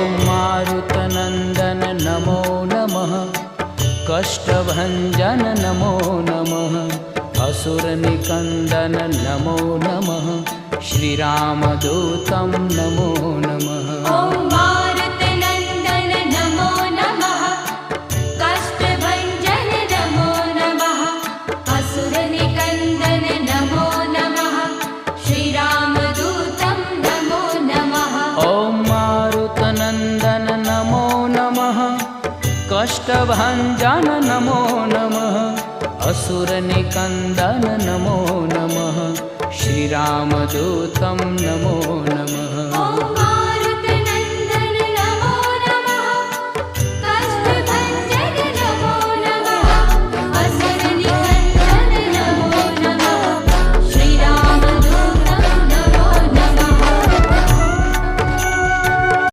ॐ मारुतनन्दन नमो नमः, कष्टभञ्जन नमो नमः, असुरनिकन्दन नमो नमः, श्रीरामदूतं नमो नमः। ॐ मारुतनन्दन नमो नमः, कष्टभञ्जन नमो नमः, असुरनिकन्दन नमो नमः, श्रीरामदूतं नमो नमः। ॐ मारुतनन्दन नमो नमः, कष्टभञ्जन नमो नमः, असुरनिकन्दन नमो नमः, श्रीरामदूतं नमो नमः।